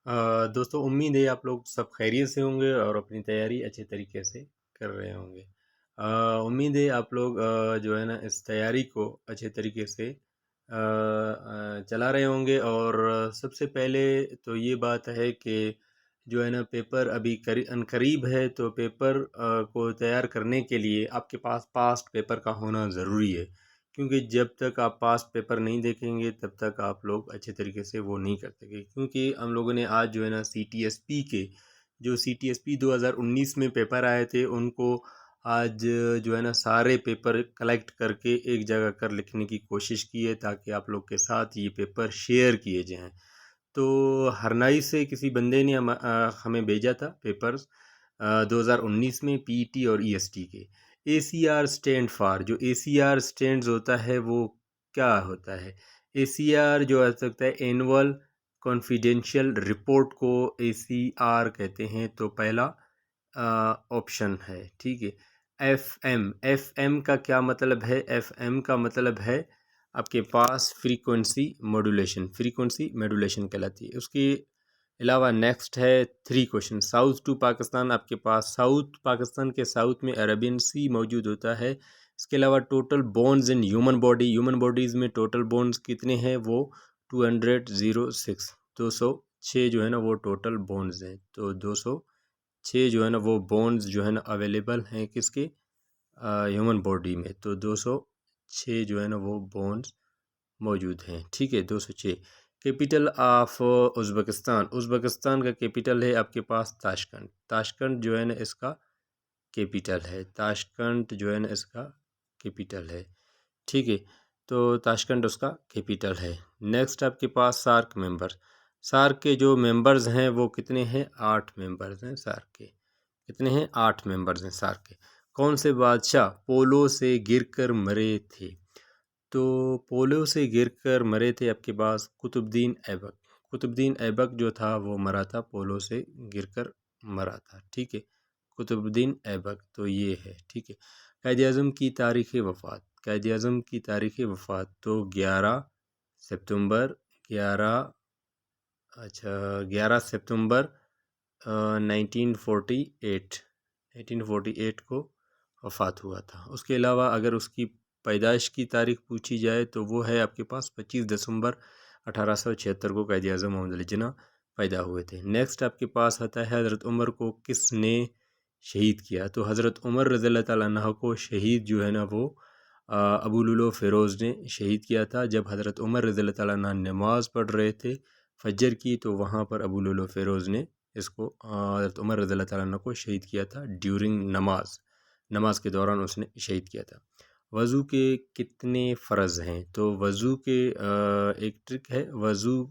दोस्तों उम्मीद है आप लोग सब खैरियत से होंगे और अपनी तैयारी अच्छे तरीके से कर रहे होंगे। उम्मीद है आप लोग जो है ना इस तैयारी को अच्छे तरीके से चला रहे होंगे। और सबसे पहले तो ये बात है कि जो है ना पेपर अभी अनकरीब है, तो पेपर को तैयार करने के लिए आपके पास पास्ट पेपर का होना ज़रूरी है। क्योंकि जब तक आप पास्ट पेपर नहीं देखेंगे तब तक आप लोग अच्छे तरीके से वो नहीं कर सकेंगे। क्योंकि हम लोगों ने आज जो है ना CTSP के जो CTSP 2019 में पेपर आए थे उनको आज जो है ना सारे पेपर कलेक्ट करके एक जगह कर लिखने की कोशिश की है, ताकि आप लोग के साथ ये पेपर शेयर किए जाएं। तो हरनाई से किसी बंदे ने हमें भेजा था पेपर्स 2019 में PET और EST के। ACR स्टैंड फॉर, जो ACR स्टैंड्स होता है वो क्या होता है? ACR जो आ सकता है एनुअल कॉन्फिडेंशियल रिपोर्ट को ACR कहते हैं। तो पहला ऑप्शन है, ठीक है। FM का क्या मतलब है? FM का मतलब है आपके पास फ्रीक्वेंसी मॉड्यूलेशन कहलाती है। उसके अलावा नेक्स्ट है 3 क्वेश्चन। साउथ टू पाकिस्तान, आपके पास साउथ पाकिस्तान के साउथ में अरेबियन सी मौजूद होता है। इसके अलावा total bones in human bodies में टोटल बोन्स कितने हैं? वो 206 206 जो है ना वो टोटल बोन्स हैं। तो 206 जो है ना वो बोन्स जो है ना अवेलेबल हैं किसके? ह्यूमन बॉडी में। तो 206 जो है ना वो बोन्स मौजूद हैं, ठीक है। 206। कैपिटल ऑफ उज़्बेकिस्तान का कैपिटल है आपके पास ताशकंद जो है ना इसका कैपिटल है। ताशकंद जो है ना इसका कैपिटल है, ठीक है। तो ताशकंद उसका कैपिटल है। नेक्स्ट आपके पास सार्क के जो मेंबर्स हैं वो कितने हैं? 8 मेंबर्स हैं सार्क के। कितने हैं? 8 मेंबर्स हैं सार्क के। कौन से बादशाह पोलो से गिरकर मरे थे? तो पोलो से गिरकर मरे थे आपके पास कुतुबुद्दीन ऐबक जो था वो मरा था, पोलो से गिरकर मरा था, ठीक है। कुतुबुद्दीन ऐबक तो ये है, ठीक है। कायद आज़म की तारीख़ वफ़ात तो 11 सितंबर 11 अच्छा 11 सितंबर 1948 को वफ़ात हुआ था। उसके अलावा अगर उसकी पैदाइश की तारीख़ पूछी जाए तो वो है आपके पास 25 दिसंबर 1876 को कायद आज़म मोहम्मद अली जिन्ना पैदा हुए थे। नेक्स्ट आपके पास आता है हज़रत उमर को किसने शहीद किया? तो हज़रत उमर रज़ियल्लाहु ताला अन्हु को शहीद जो है ना वो अबू लुलु फ़िरोज़ ने शहीद किया था। जब हज़रत उमर रज़ियल्लाहु ताला अन्हु नमाज़ पढ़ रहे थे फजर की, तो वहाँ पर अबू लुलु फ़िरोज़ ने इसको हज़रत उमर रज़ियल्लाहु ताला अन्हु को शहीद किया था। ड्यूरिंग नमाज के दौरान उसने शहीद किया था। वज़ू के कितने फ़र्ज़ हैं? तो वज़ू के एक ट्रिक है। वज़ू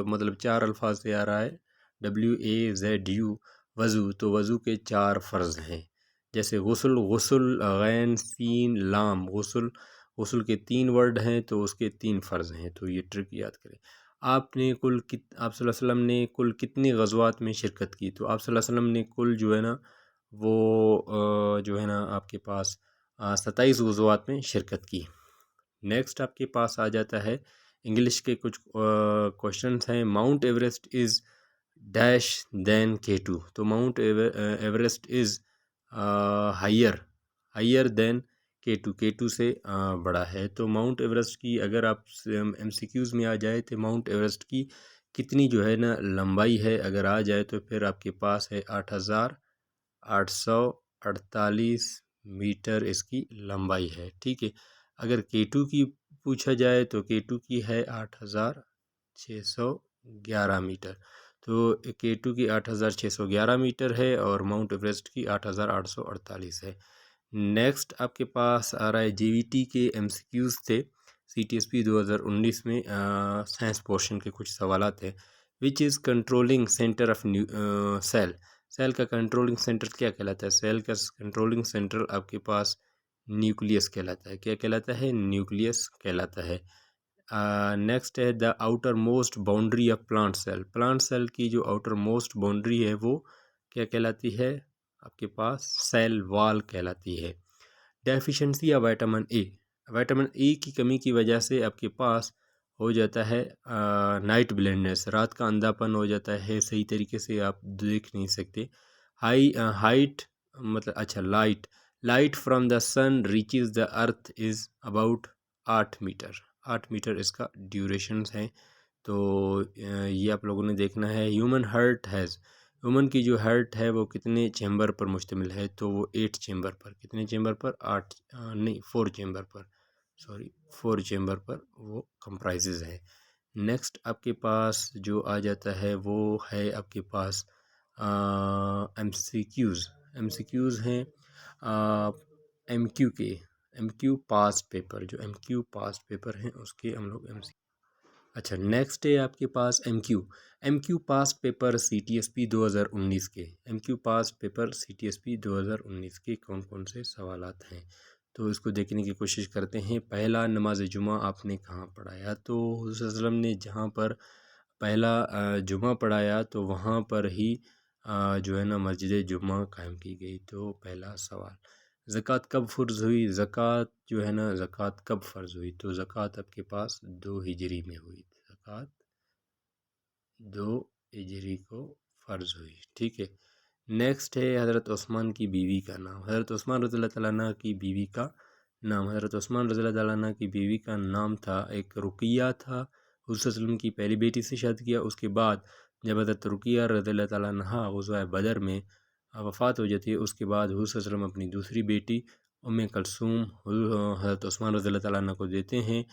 मतलब 4 अल्फाज से आ रहा है, WAZU वज़ू। तो वज़ू के 4 फ़र्ज़ हैं, जैसे गुस्ल गैन सीन लाम। गुस्ल के 3 वर्ड हैं तो उसके 3 फ़र्ज़ हैं। तो ये ट्रिक याद करें। आप सल्लल्लाहु अलैहि वसल्लम ने कुल कितनी ग़ज़वात में शिरकत की? तो आप सल्लल्लाहु अलैहि वसल्लम ने कुल जो है ना वो जो है ना आपके पास 27 ग़ज़वात में शिरकत की। नेक्स्ट आपके पास आ जाता है इंग्लिश के कुछ क्वेश्चंस हैं। Mount Everest is dash than K2। तो Mount Everest is higher than K2 से बड़ा है। तो माउंट एवरेस्ट की अगर आप MCQs में आ जाए तो माउंट एवरेस्ट की कितनी जो है ना लंबाई है, अगर आ जाए तो फिर आपके पास है 8,848 मीटर इसकी लंबाई है, ठीक है। अगर K2 की पूछा जाए तो K2 की है 8,611 मीटर। तो K2 की 8,611 मीटर है और माउंट एवरेस्ट की 8,848 है। नेक्स्ट आपके पास आ रहा है JVT के MCQs थे CTSP 2019 में। साइंस पोर्शन के कुछ सवाल थे। Which is controlling centre of cell का कंट्रोलिंग सेंटर क्या कहलाता है? सेल का कंट्रोलिंग सेंटर आपके पास न्यूक्लियस कहलाता है। क्या कहलाता है? न्यूक्लियस कहलाता है। नेक्स्ट है the outermost boundary of plant cell की जो आउटर मोस्ट बाउंड्री है वो क्या कहलाती है? आपके पास सेल वॉल कहलाती है। डेफिशिएंसी ऑफ विटामिन ए की कमी की वजह से आपके पास ہو جاتا ہے نائٹ بلائنڈنس، رات کا اندھاپن ہو جاتا ہے، صحیح طریقے سے آپ دیکھ نہیں سکتے۔ ہائٹ مطلب اچھا light from the sun reaches the earth is about 8 metre, 8 metre اس کا ڈیوریشنس ہے۔ تو یہ آپ لوگوں نے دیکھنا ہے۔ ہیومن کی جو ہارٹ ہے وہ کتنے چیمبر پر مشتمل ہے؟ تو وہ 8 چیمبر پر، کتنے چیمبر پر؟ 8 نہیں 4 چیمبر پر، 4 چیمبر پر وہ کمپرائزز ہے۔ نیکسٹ آپ کے پاس جو آ جاتا ہے وہ ہے آپ کے پاس ایم سی کیوز ہیں ایم کیو کے، ایم کیو پاسٹ پیپر، جو ایم کیو پاسٹ پیپر ہیں اس کے ہم لوگ ایم سی۔ اچھا نیکسٹ ہے آپ کے پاس M Q past paper C T S P 2019 کے، M Q past paper C T S P 2019 کے کون کون سے سوالات ہیں؟ تو اس کو دیکھنے کی کوشش کرتے ہیں۔ پہلا، نماز جمعہ آپ نے کہاں پڑھایا؟ تو حضور صلی اللہ علیہ وسلم نے جہاں پر پہلا جمعہ پڑھایا تو وہاں پر ہی جو ہے نا مسجد جمعہ قائم کی گئی۔ تو پہلا سوال، زکوٰۃ کب فرض ہوئی؟ زکوٰۃ کب فرض ہوئی؟ تو زکوٰۃ آپ کے پاس 2 ہجری میں ہوئی، زکوٰۃ 2 ہجری کو فرض ہوئی، ٹھیک ہے۔ نیکسٹ ہے حضرت عثمان کی بیوی کا نام، حضرت عثمان رضی اللہ تعالیٰ عنہ کی بیوی کا نام، حضرت عثمان رضی اللہ تعالیٰ عنہ کی بیوی کا نام تھا، ایک رقیہ تھا۔ حضور صلی اللہ علیہ وسلم کی پہلی بیٹی سے شادی کیا، اس کے بعد جب حضرت رقیہ رضی اللہ تعالیٰ عنہ غزوہ بدر میں وفات ہو جاتی ہے، اس کے بعد حضور صلی اللہ علیہ وسلم اپنی دوسری بیٹی ام کلثوم حضرت عثمان رضی اللہ تعالیٰ عنہ کو دیتے ہیں۔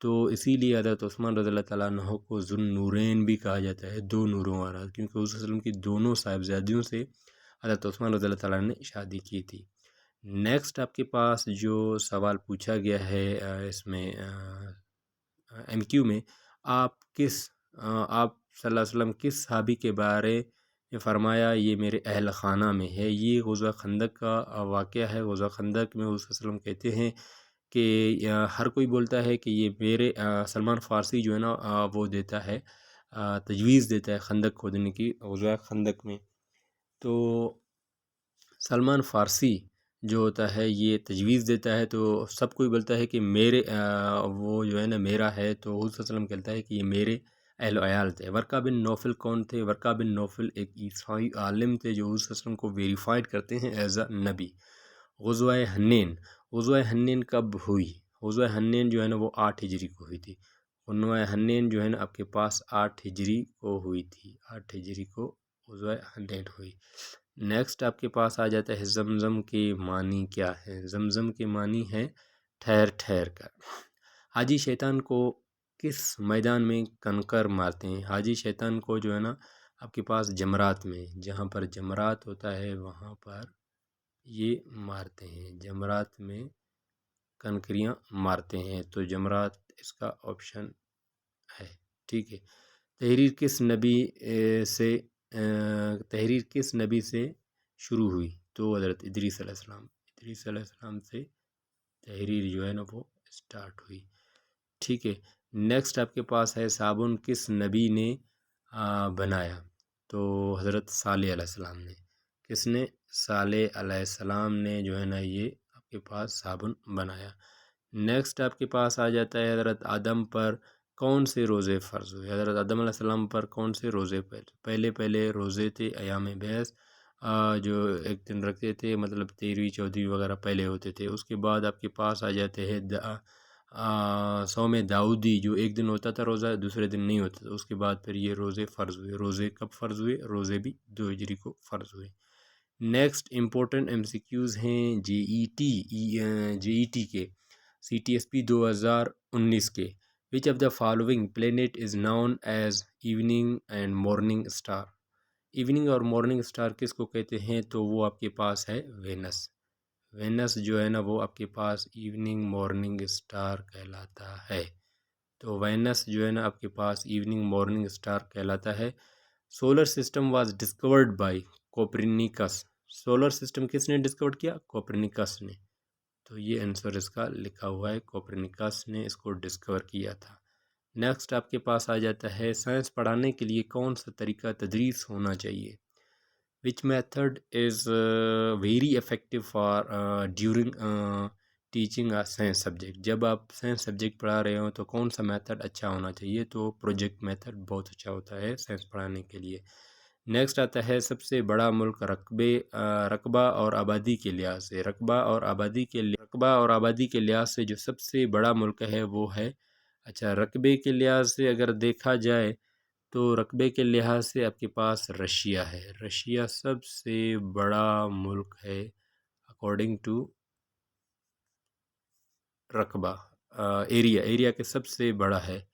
تو اسی لیے حضرت عثمان رضی اللہ تعالیٰ عنہ کو ذو النورین بھی کہا جاتا ہے، 2 نوروں والا، کیونکہ حضور صلی اللہ علیہ وسلم کی دونوں صاحبزادیوں سے حضرت عثمان رضی اللہ تعالیٰ نے شادی کی تھی۔ نیکسٹ آپ کے پاس جو سوال پوچھا گیا ہے اس میں ایم کیو میں، آپ صلی اللہ علیہ وسلم کس صحابی کے بارے میں فرمایا یہ میرے اہل خانہ میں ہے؟ یہ غزوہ خندق کا واقعہ ہے۔ غزوہ خندق میں حضور صلی اللہ علیہ وسلم کہتے ہیں کہ ہر کوئی بولتا ہے کہ یہ میرے سلمان فارسی جو ہے نا وہ دیتا ہے، تجویز دیتا ہے خندق کھودنے کی غزوہ خندق میں۔ تو سلمان فارسی جو ہوتا ہے یہ تجویز دیتا ہے، تو سب کوئی بولتا ہے کہ میرے وہ جو ہے نا میرا ہے، تو حضور صلی اللہ علیہ وسلم کہتا ہے کہ یہ میرے اہل و عیال تھے۔ ورقہ بن نوفل کون تھے؟ ورقہ بن نوفل ایک عیسائی عالم تھے جو حضور صلی اللہ علیہ وسلم کو ویریفائڈ کرتے ہیں ایز اے نبی۔ غزوہ حنین کب ہوئی؟ غزوہ حنین جو ہے نا وہ 8 ہجری کو ہوئی تھی۔ غزوہ حنین جو ہے نا آپ کے پاس 8 ہجری کو ہوئی تھی، 8 ہجری کو غزوہ حنین ہوئی۔ نیکسٹ آپ کے پاس آ جاتا ہے زمزم کے معنی کیا ہے؟ زمزم کے معنی ہے ٹھہر ٹھہر کر۔ حاجی شیطان کو کس میدان میں کنکر مارتے ہیں؟ حاجی شیطان کو جو ہے نا آپ کے پاس جمرات میں، جہاں پر جمرات ہوتا ہے وہاں پر یہ مارتے ہیں، جمرات میں کنکریاں مارتے ہیں، تو جمرات اس کا آپشن ہے، ٹھیک ہے۔ تحریر کس نبی سے شروع ہوئی؟ تو حضرت ادریس علیہ السلام سے تحریر جو ہے نا وہ سٹارٹ ہوئی، ٹھیک ہے۔ نیکسٹ آپ کے پاس ہے صابن کس نبی نے بنایا؟ تو حضرت صالح علیہ السلام نے۔ کس نے؟ صالح علیہ السلام نے جو ہے نا یہ آپ کے پاس صابن بنایا۔ نیکسٹ آپ کے پاس آ جاتا ہے حضرت آدم پر کون سے روزے فرض ہوئے؟ حضرت آدم علیہ السلام پر کون سے روزے پہلے روزے تھے ایام بیس، جو ایک دن رکھتے تھے، مطلب 13ویں 14ویں وغیرہ پہلے ہوتے تھے۔ اس کے بعد آپ کے پاس آ جاتے ہیں صوم داؤدی، جو ایک دن ہوتا تھا روزہ، دوسرے دن نہیں ہوتا تھا۔ اس کے بعد پھر یہ روزے فرض ہوئے۔ روزے کب فرض ہوئے؟ روزے بھی 2 ہجری کو فرض ہوئے۔ Next important M C Qs ہیں جے ای ٹی کے، سی ٹی ایس پی 2019 کے۔ Which of the following planet is known as evening and morning star? Evening اور مارننگ اسٹار کس کو کہتے ہیں؟ تو وہ آپ کے پاس ہے وینس جو ہے نا وہ آپ کے پاس ایوننگ مارننگ اسٹار کہلاتا ہے۔ تو وینس جو ہے نا آپ کے پاس ایوننگ مارننگ اسٹار کہلاتا ہے۔ Solar system was discovered by Copernicus, solar system کس نے ڈسکور کیا؟ کوپرنیکس نے۔ تو یہ آنسر اس کا لکھا ہوا ہے، کوپرنیکس نے اس کو ڈسکور کیا تھا۔ نیکسٹ آپ کے پاس آ جاتا ہے سائنس پڑھانے کے لیے کون سا طریقہ تدریس ہونا چاہیے؟ Which method is very effective for during teaching a science subject. जब आप साइंस सब्जेक्ट पढ़ा रहे हो तो कौन सा मेथड अच्छा होना चाहिए, तो प्रोजेक्ट मेथड बहुत अच्छा होता है साइंस पढ़ाने के लिए। नेक्स्ट आता है सबसे बड़ा मुल्क रकबा और आबादी के लिहाज से। रकबा और आबादी के लिहाज से जो सबसे बड़ा मुल्क है वो है, अच्छा रकबे के लिहाज से अगर देखा जाए तो रकबे के लिहाज से आपके पास रशिया है। रशिया सबसे बड़ा मुल्क है अकॉर्डिंग टू रकबा, एरिया के सबसे बड़ा है।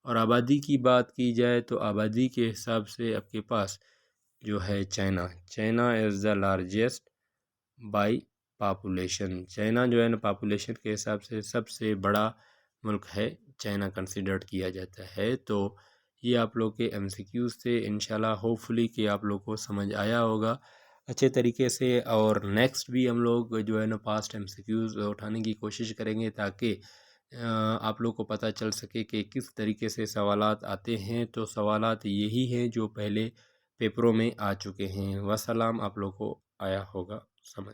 और आबादी की बात की जाए तो आबादी के हिसाब से आपके पास जो है China is the largest by population. China जो है ना पॉपुलेशन के हिसाब से सबसे बड़ा मुल्क है, चाइना कंसिडर्ड किया जाता है। तो ये आप लोग के एमसीक्यू से इंशाल्लाह होपफुली कि आप लोग को समझ आया होगा अच्छे तरीके से। और नेक्स्ट भी हम लोग जो है ना पास्ट एमसीक्यूज़ उठाने की कोशिश करेंगे ताकि आप लोग को पता चल सके कि किस तरीके से सवालात आते हैं। तो सवालात यही हैं जो पहले पेपरों में आ चुके हैं। वसलाम, आप लोग को आया होगा समझ।